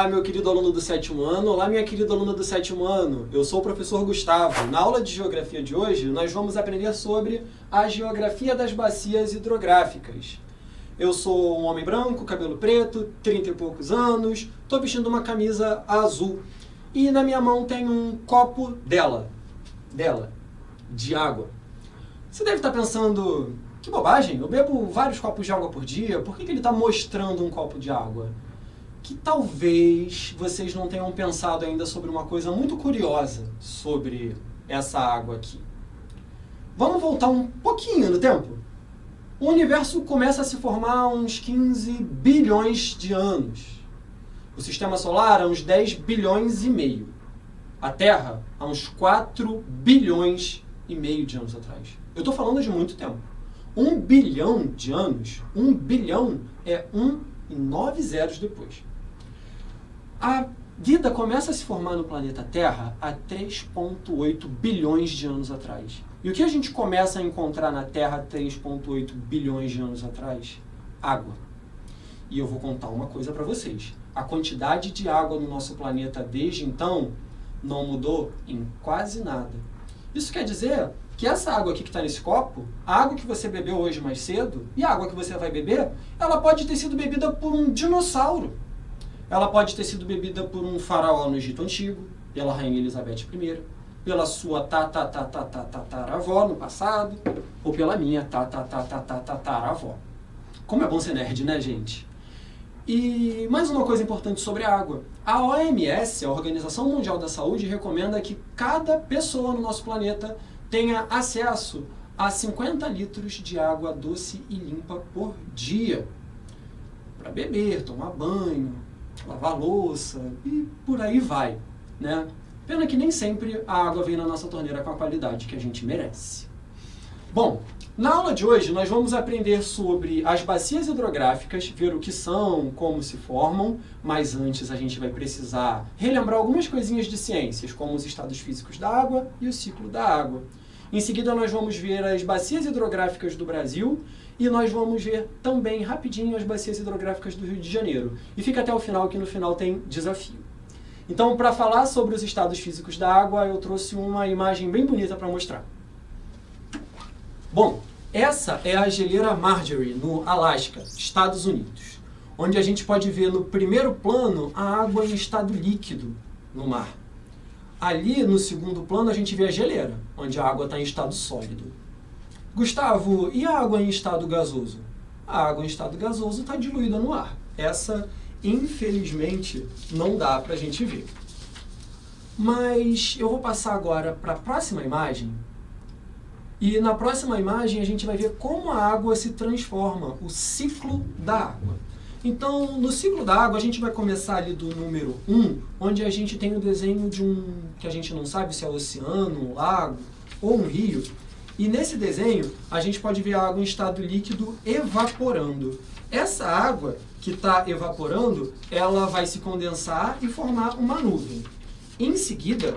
Olá, meu querido aluno do 7º ano. Olá, minha querida aluna do 7º ano. Eu sou o professor Gustavo. Na aula de geografia de hoje, nós vamos aprender sobre a geografia das bacias hidrográficas. Eu sou um homem branco, cabelo preto, 30 e poucos anos, estou vestindo uma camisa azul. E na minha mão tem um copo de água. Você deve estar pensando, que bobagem, eu bebo vários copos de água por dia, por que ele está mostrando um copo de água? Que talvez vocês não tenham pensado ainda sobre uma coisa muito curiosa sobre essa água aqui. Vamos voltar um pouquinho no tempo? O universo começa a se formar há uns 15 bilhões de anos. O sistema solar há uns 10 bilhões e meio. A Terra há uns 4 bilhões e meio de anos atrás. Eu estou falando de muito tempo. 1 bilhão de anos, 1 bilhão é 1 e 9 zeros depois. A vida começa a se formar no planeta Terra há 3,8 bilhões de anos atrás. E o que a gente começa a encontrar na Terra há 3,8 bilhões de anos atrás? Água. E eu vou contar uma coisa para vocês. A quantidade de água no nosso planeta desde então não mudou em quase nada. Isso quer dizer que essa água aqui que está nesse copo, a água que você bebeu hoje mais cedo e a água que você vai beber, ela pode ter sido bebida por um dinossauro. Ela pode ter sido bebida por um faraó no Egito Antigo, pela Rainha Elizabeth I, pela sua tataravó no passado, ou pela minha tataravó. Como é bom ser nerd, né, gente? E mais uma coisa importante sobre a água. A OMS, a Organização Mundial da Saúde, recomenda que cada pessoa no nosso planeta tenha acesso a 50 litros de água doce e limpa por dia. Para beber, tomar banho, lavar louça e por aí vai, né? Pena que nem sempre a água vem na nossa torneira com a qualidade que a gente merece. Bom, na aula de hoje nós vamos aprender sobre as bacias hidrográficas, ver o que são, como se formam, mas antes a gente vai precisar relembrar algumas coisinhas de ciências, como os estados físicos da água e o ciclo da água. Em seguida nós vamos ver as bacias hidrográficas do Brasil e nós vamos ver também rapidinho as bacias hidrográficas do Rio de Janeiro. E fica até o final, que no final tem desafio. Então, para falar sobre os estados físicos da água, eu trouxe uma imagem bem bonita para mostrar. Bom, essa é a geleira Marjorie, no Alasca, Estados Unidos, onde a gente pode ver no primeiro plano a água em estado líquido no mar. Ali, no segundo plano, a gente vê a geleira, onde a água está em estado sólido. Gustavo, e a água em estado gasoso? A água em estado gasoso está diluída no ar. Essa, infelizmente, não dá para a gente ver. Mas eu vou passar agora para a próxima imagem. E na próxima imagem a gente vai ver como a água se transforma, o ciclo da água. Então, no ciclo da água, a gente vai começar ali do número 1, onde a gente tem o desenho de que a gente não sabe se é um oceano, um lago ou um rio. E nesse desenho, a gente pode ver a água em estado líquido evaporando. Essa água que está evaporando, ela vai se condensar e formar uma nuvem. Em seguida,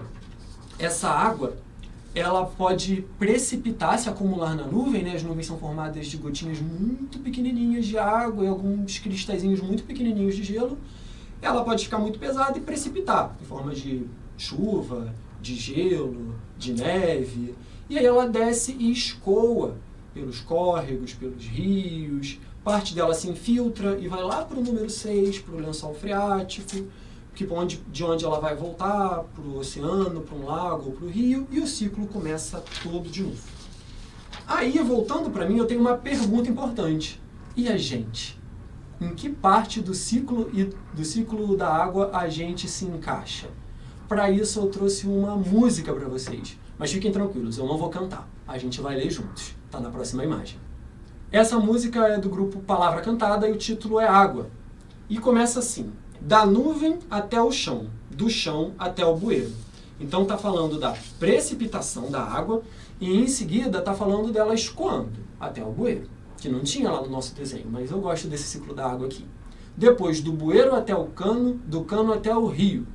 essa água ela pode precipitar, se acumular na nuvem, né? As nuvens são formadas de gotinhas muito pequenininhas de água e alguns cristalzinhos muito pequenininhos de gelo. Ela pode ficar muito pesada e precipitar, em forma de chuva, de gelo, de neve. E aí ela desce e escoa pelos córregos, pelos rios. Parte dela se infiltra e vai lá para o número 6, para o lençol freático, de onde ela vai voltar para o oceano, para um lago ou para o rio, e o ciclo começa todo de novo. Aí, voltando para mim, eu tenho uma pergunta importante. E a gente? Em que parte do ciclo da água a gente se encaixa? Para isso eu trouxe uma música para vocês. Mas fiquem tranquilos, eu não vou cantar. A gente vai ler juntos. Está na próxima imagem. Essa música é do grupo Palavra Cantada e o título é Água. E começa assim: da nuvem até o chão, do chão até o bueiro. Então está falando da precipitação da água e em seguida está falando dela escoando até o bueiro, que não tinha lá no nosso desenho, mas eu gosto desse ciclo da água aqui. Depois do bueiro até o cano, do cano até o rio,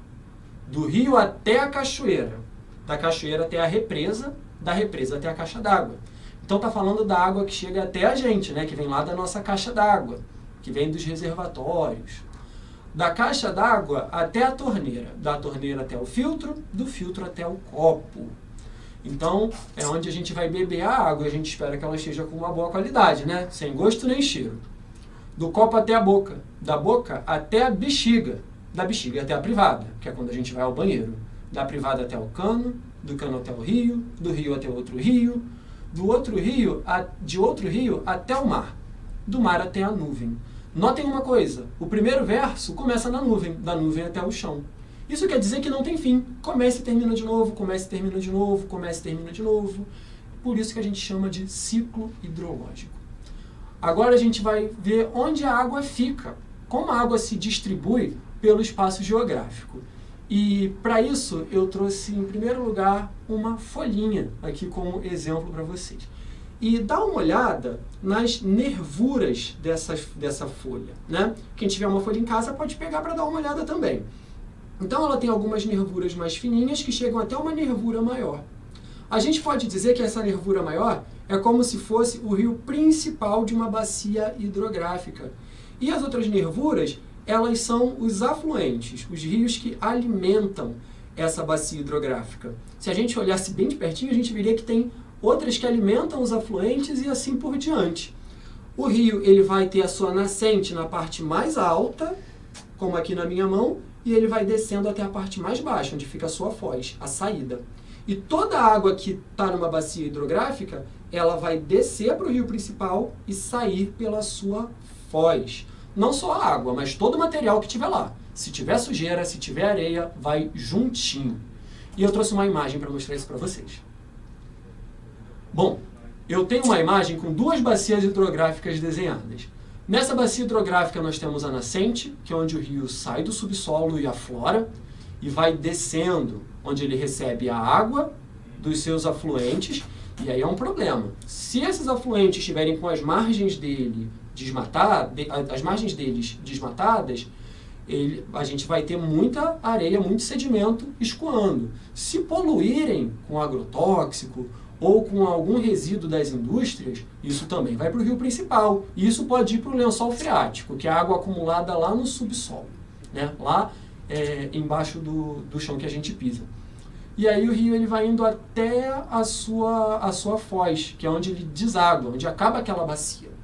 do rio até a cachoeira, da cachoeira até a represa, da represa até a caixa d'água. Então está falando da água que chega até a gente, né, que vem lá da nossa caixa d'água, que vem dos reservatórios. Da caixa d'água até a torneira, da torneira até o filtro, do filtro até o copo. Então, é onde a gente vai beber a água e a gente espera que ela esteja com uma boa qualidade, né? Sem gosto nem cheiro. Do copo até a boca, da boca até a bexiga, da bexiga até a privada, que é quando a gente vai ao banheiro. Da privada até o cano, do cano até o rio, do rio até outro rio, do outro rio, de outro rio até o mar, do mar até a nuvem. Notem uma coisa, o primeiro verso começa na nuvem, da nuvem até o chão. Isso quer dizer que não tem fim. Começa e termina de novo, começa e termina de novo, começa e termina de novo. Por isso que a gente chama de ciclo hidrológico. Agora a gente vai ver onde a água fica, como a água se distribui pelo espaço geográfico. E para isso eu trouxe em primeiro lugar uma folhinha aqui como exemplo para vocês. E dá uma olhada nas nervuras dessa folha, né? Quem tiver uma folha em casa pode pegar para dar uma olhada também. Então ela tem algumas nervuras mais fininhas que chegam até uma nervura maior. A gente pode dizer que essa nervura maior é como se fosse o rio principal de uma bacia hidrográfica. E as outras nervuras, elas são os afluentes, os rios que alimentam essa bacia hidrográfica. Se a gente olhasse bem de pertinho, a gente veria que tem outras que alimentam os afluentes e assim por diante. O rio ele vai ter a sua nascente na parte mais alta, como aqui na minha mão, e ele vai descendo até a parte mais baixa, onde fica a sua foz, a saída. E toda a água que está numa bacia hidrográfica, ela vai descer para o rio principal e sair pela sua foz. Não só a água, mas todo o material que tiver lá. Se tiver sujeira, se tiver areia, vai juntinho. E eu trouxe uma imagem para mostrar isso para vocês. Bom, eu tenho uma imagem com duas bacias hidrográficas desenhadas. Nessa bacia hidrográfica nós temos a nascente, que é onde o rio sai do subsolo e aflora, e vai descendo, onde ele recebe a água dos seus afluentes, e aí é um problema. Se esses afluentes estiverem com as margens dele as margens deles desmatadas, a gente vai ter muita areia, muito sedimento escoando. Se poluírem com agrotóxico ou com algum resíduo das indústrias, isso também vai para o rio principal. E isso pode ir para o lençol freático, que é a água acumulada lá no subsolo, né? Lá embaixo do chão que a gente pisa. E aí o rio ele vai indo até a sua foz, que é onde ele deságua, onde acaba aquela bacia.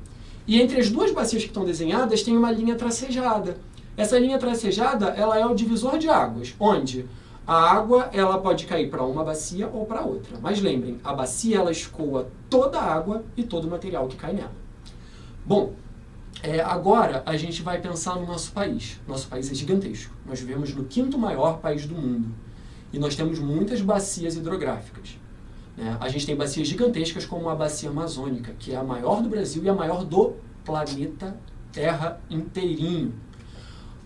E entre as duas bacias que estão desenhadas tem uma linha tracejada. Essa linha tracejada ela é o divisor de águas, onde a água ela pode cair para uma bacia ou para outra. Mas lembrem, a bacia ela escoa toda a água e todo o material que cai nela. Bom, agora a gente vai pensar no nosso país. Nosso país é gigantesco. Nós vivemos no 5º maior país do mundo. E nós temos muitas bacias hidrográficas. A gente tem bacias gigantescas como a bacia amazônica, que é a maior do Brasil e a maior do planeta Terra inteirinho.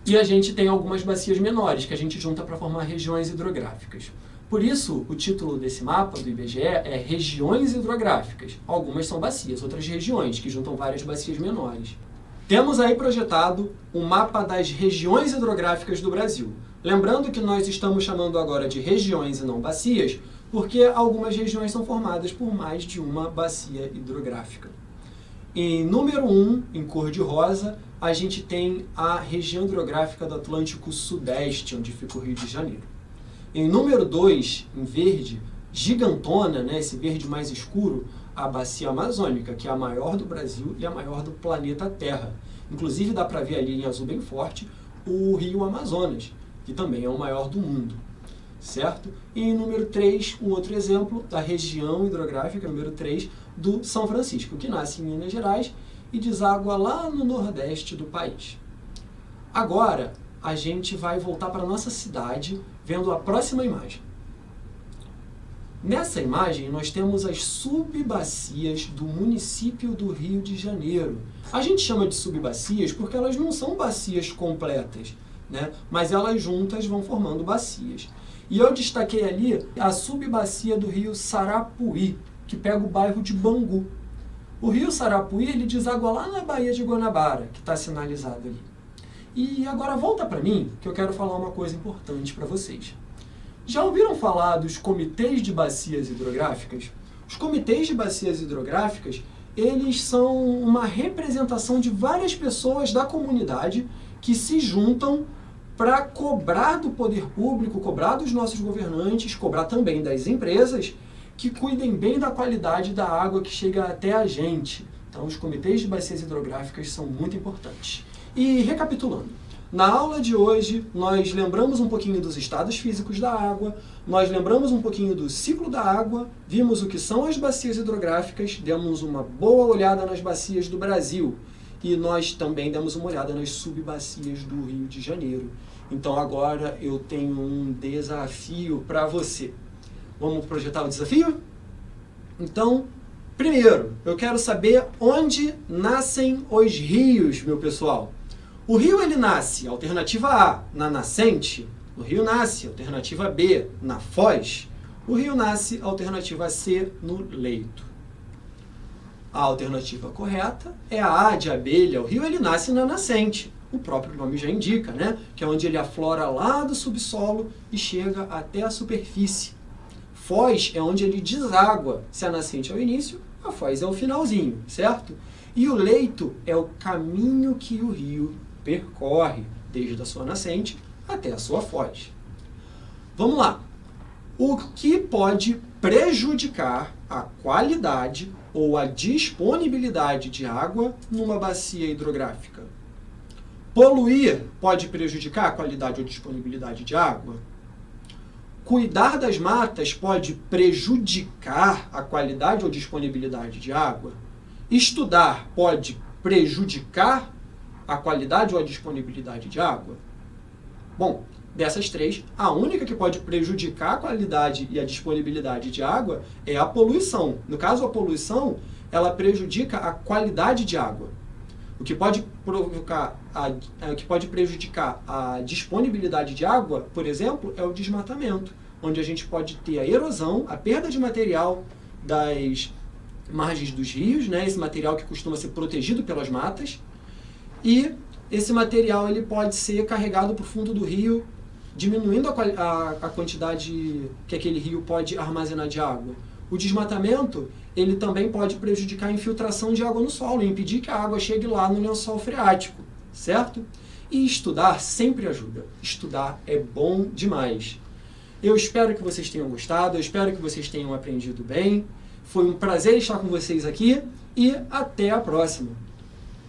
E a gente tem algumas bacias menores, que a gente junta para formar regiões hidrográficas. Por isso, o título desse mapa do IBGE é Regiões Hidrográficas. Algumas são bacias, outras regiões, que juntam várias bacias menores. Temos aí projetado o mapa das regiões hidrográficas do Brasil. Lembrando que nós estamos chamando agora de regiões e não bacias, porque algumas regiões são formadas por mais de uma bacia hidrográfica. Em número 1, em cor de rosa, a gente tem a região hidrográfica do Atlântico Sudeste, onde fica o Rio de Janeiro. Em número 2, em verde, gigantona, esse verde mais escuro, a bacia amazônica, que é a maior do Brasil e a maior do planeta Terra. Inclusive dá para ver ali em azul bem forte o rio Amazonas, que também é o maior do mundo. Certo? E em número 3, um outro exemplo da região hidrográfica, número 3, do São Francisco, que nasce em Minas Gerais e deságua lá no nordeste do país. Agora, a gente vai voltar para a nossa cidade, vendo a próxima imagem. Nessa imagem, nós temos as subbacias do município do Rio de Janeiro. A gente chama de subbacias porque elas não são bacias completas, mas elas juntas vão formando bacias. E eu destaquei ali a subbacia do rio Sarapuí, que pega o bairro de Bangu. O rio Sarapuí ele deságua lá na Baía de Guanabara, que está sinalizado ali. E agora volta para mim, que eu quero falar uma coisa importante para vocês. Já ouviram falar dos comitês de bacias hidrográficas? Os comitês de bacias hidrográficas, eles são uma representação de várias pessoas da comunidade que se juntam para cobrar do poder público, cobrar dos nossos governantes, cobrar também das empresas que cuidem bem da qualidade da água que chega até a gente. Então, os comitês de bacias hidrográficas são muito importantes. E recapitulando, na aula de hoje, nós lembramos um pouquinho dos estados físicos da água, nós lembramos um pouquinho do ciclo da água, vimos o que são as bacias hidrográficas, demos uma boa olhada nas bacias do Brasil e nós também demos uma olhada nas subbacias do Rio de Janeiro. Então agora eu tenho um desafio para você. Vamos projetar o desafio? Então, primeiro, eu quero saber onde nascem os rios, meu pessoal. O rio ele nasce, alternativa A, na nascente. O rio nasce, alternativa B, na foz. O rio nasce, alternativa C, no leito. A alternativa correta é a A de abelha. O rio ele nasce na nascente. O próprio nome já indica, né? Que é onde ele aflora lá do subsolo e chega até a superfície. Foz é onde ele deságua. Se a nascente é o início, a foz é o finalzinho, certo? E o leito é o caminho que o rio percorre desde a sua nascente até a sua foz. Vamos lá. O que pode prejudicar a qualidade ou a disponibilidade de água numa bacia hidrográfica? Poluir pode prejudicar a qualidade ou disponibilidade de água? Cuidar das matas pode prejudicar a qualidade ou disponibilidade de água? Estudar pode prejudicar a qualidade ou a disponibilidade de água? Bom, dessas três, a única que pode prejudicar a qualidade e a disponibilidade de água é a poluição. No caso, a poluição, ela prejudica a qualidade de água. O que pode prejudicar a disponibilidade de água, por exemplo, é o desmatamento, onde a gente pode ter a erosão, a perda de material das margens dos rios, né? Esse material que costuma ser protegido pelas matas, e esse material ele pode ser carregado para o fundo do rio, diminuindo a quantidade que aquele rio pode armazenar de água. O desmatamento ele também pode prejudicar a infiltração de água no solo, e impedir que a água chegue lá no lençol freático, certo? E estudar sempre ajuda. Estudar é bom demais. Eu espero que vocês tenham gostado, eu espero que vocês tenham aprendido bem. Foi um prazer estar com vocês aqui e até a próxima.